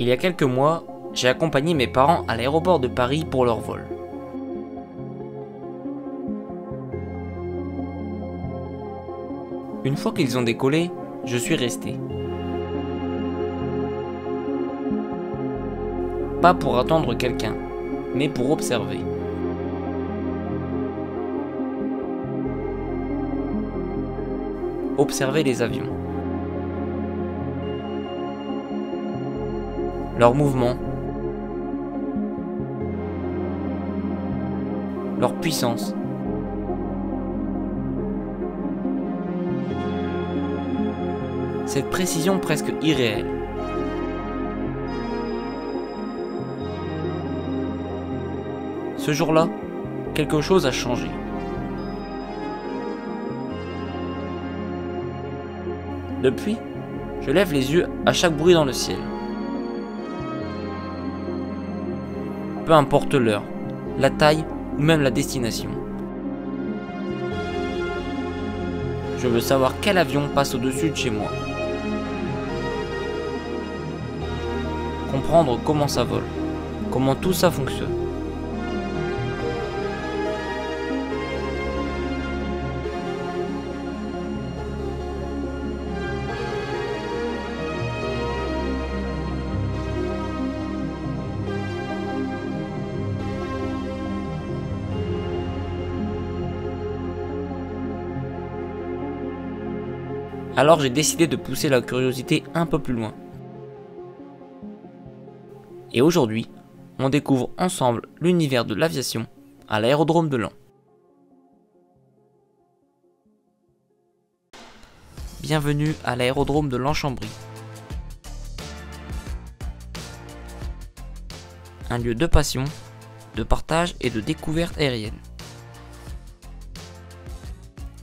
Il y a quelques mois, j'ai accompagné mes parents à l'aéroport de Paris pour leur vol. Une fois qu'ils ont décollé, je suis resté. Pas pour attendre quelqu'un, mais pour observer. Observer les avions. Leurs mouvements. Leur puissance. Cette précision presque irréelle. Ce jour-là, quelque chose a changé. Depuis, je lève les yeux à chaque bruit dans le ciel. Peu importe l'heure, la taille ou même la destination. Je veux savoir quel avion passe au-dessus de chez moi. Comprendre comment ça vole, comment tout ça fonctionne. Alors j'ai décidé de pousser la curiosité un peu plus loin. Et aujourd'hui, on découvre ensemble l'univers de l'aviation à l'aérodrome de Laon. Bienvenue à l'aérodrome de Laon-Chambry. Un lieu de passion, de partage et de découverte aérienne.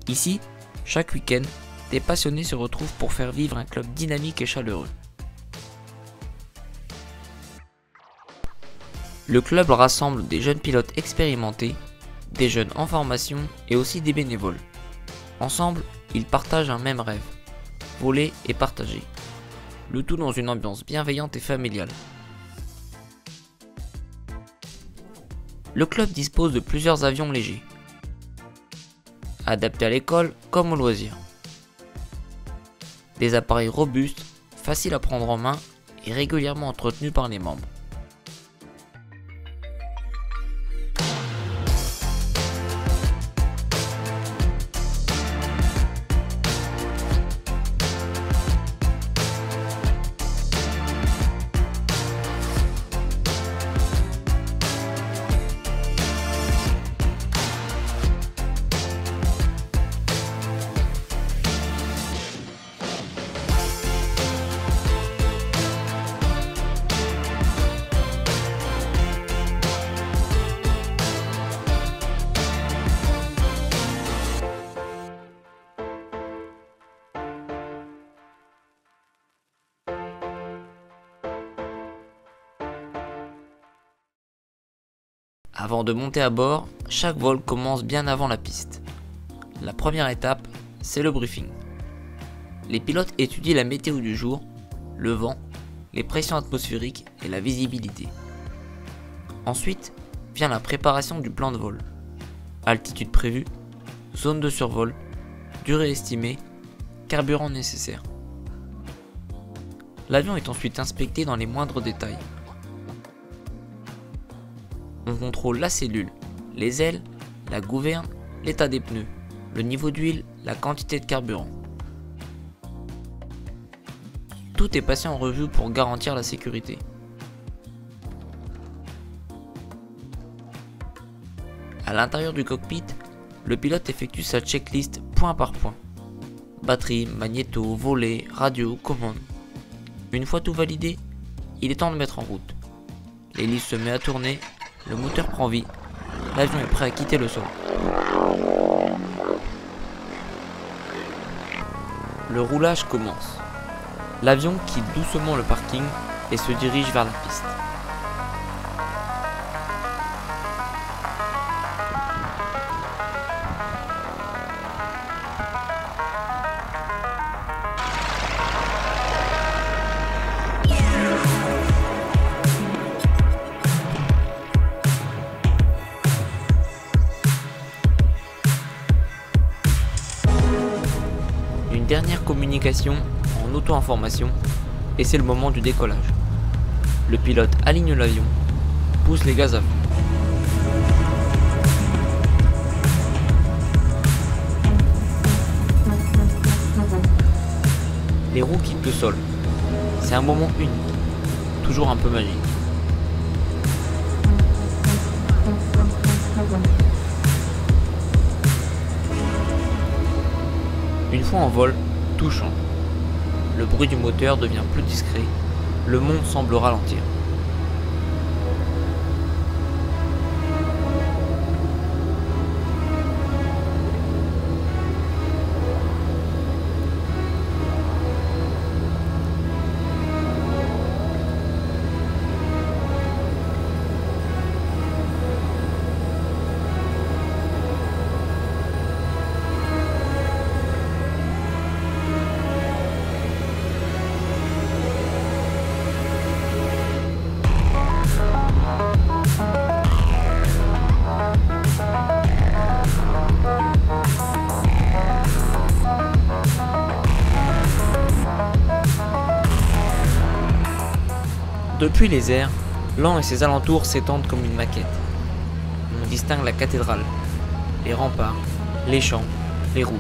Ici, chaque week-end, des passionnés se retrouvent pour faire vivre un club dynamique et chaleureux. Le club rassemble des jeunes pilotes expérimentés, des jeunes en formation et aussi des bénévoles. Ensemble, ils partagent un même rêve, voler et partager. Le tout dans une ambiance bienveillante et familiale. Le club dispose de plusieurs avions légers, adaptés à l'école comme au loisir. Des appareils robustes, faciles à prendre en main et régulièrement entretenus par les membres. Avant de monter à bord, chaque vol commence bien avant la piste. La première étape, c'est le briefing. Les pilotes étudient la météo du jour, le vent, les pressions atmosphériques et la visibilité. Ensuite, vient la préparation du plan de vol. Altitude prévue, zone de survol, durée estimée, carburant nécessaire. L'avion est ensuite inspecté dans les moindres détails. On contrôle la cellule, les ailes, la gouverne, l'état des pneus, le niveau d'huile, la quantité de carburant. Tout est passé en revue pour garantir la sécurité. À l'intérieur du cockpit, le pilote effectue sa checklist point par point. Batterie, magnéto, volet, radio, commande. Une fois tout validé, il est temps de mettre en route. L'hélice se met à tourner. Le moteur prend vie, l'avion est prêt à quitter le sol. Le roulage commence. L'avion quitte doucement le parking et se dirige vers la piste. Une dernière communication en auto-information et c'est le moment du décollage. Le pilote aligne l'avion, pousse les gaz à fond. Les roues quittent le sol. C'est un moment unique, toujours un peu magique. Une fois en vol, tout change. Le bruit du moteur devient plus discret, le monde semble ralentir. Depuis les airs, Laon et ses alentours s'étendent comme une maquette. On distingue la cathédrale, les remparts, les champs, les routes.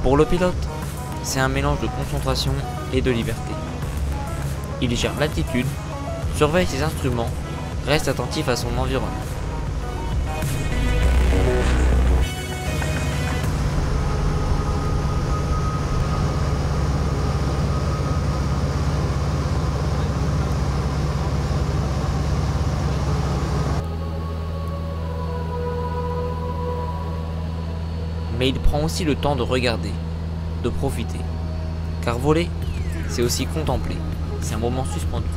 Pour le pilote, c'est un mélange de concentration et de liberté. Il gère l'altitude, surveille ses instruments, reste attentif à son environnement. Mais il prend aussi le temps de regarder, de profiter. Car voler, c'est aussi contempler, c'est un moment suspendu.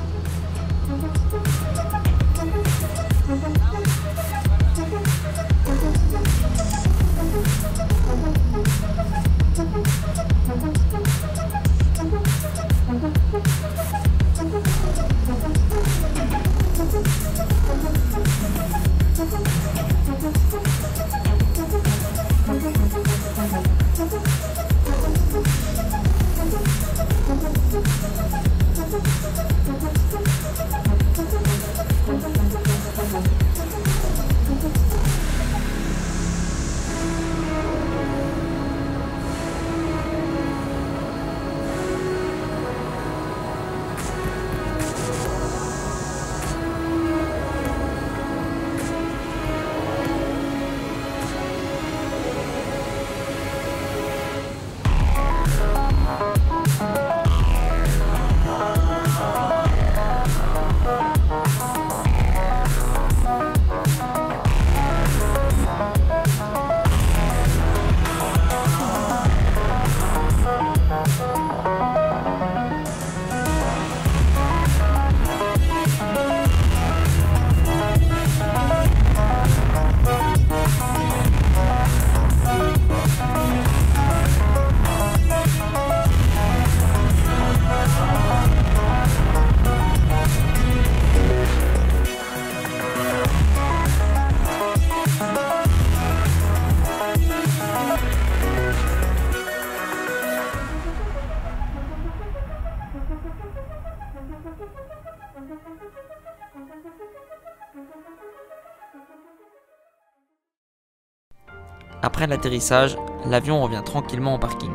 Après l'atterrissage, l'avion revient tranquillement au parking.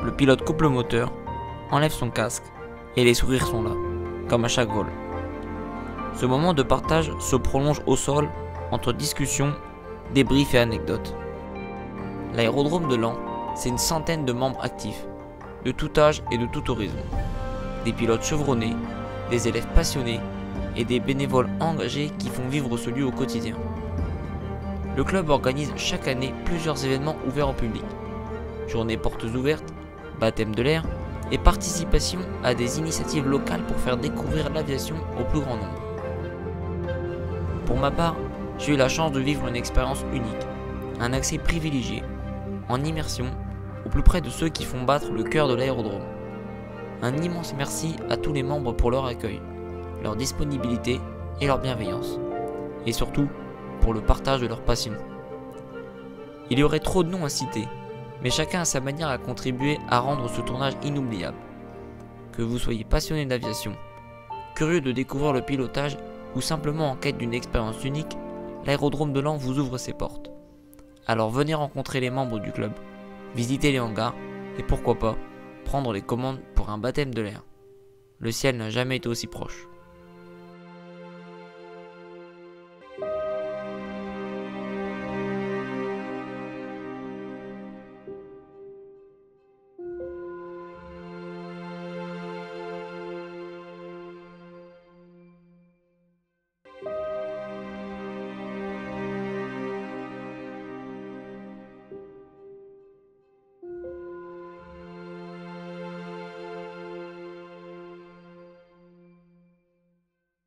Le pilote coupe le moteur, enlève son casque et les sourires sont là, comme à chaque vol. Ce moment de partage se prolonge au sol entre discussions, débriefs et anecdotes. L'aérodrome de Laon, c'est une centaine de membres actifs, de tout âge et de tout horizon. Des pilotes chevronnés, des élèves passionnés et des bénévoles engagés qui font vivre ce lieu au quotidien. Le club organise chaque année plusieurs événements ouverts au public. Journées portes ouvertes, baptême de l'air et participation à des initiatives locales pour faire découvrir l'aviation au plus grand nombre. Pour ma part, j'ai eu la chance de vivre une expérience unique, un accès privilégié, en immersion, au plus près de ceux qui font battre le cœur de l'aérodrome. Un immense merci à tous les membres pour leur accueil, leur disponibilité et leur bienveillance, et surtout pour le partage de leur passion. Il y aurait trop de noms à citer, mais chacun à sa manière a contribué à rendre ce tournage inoubliable. Que vous soyez passionné d'aviation, curieux de découvrir le pilotage ou simplement en quête d'une expérience unique, l'aérodrome de Laon vous ouvre ses portes. Alors venez rencontrer les membres du club, visiter les hangars et pourquoi pas prendre les commandes pour un baptême de l'air. Le ciel n'a jamais été aussi proche.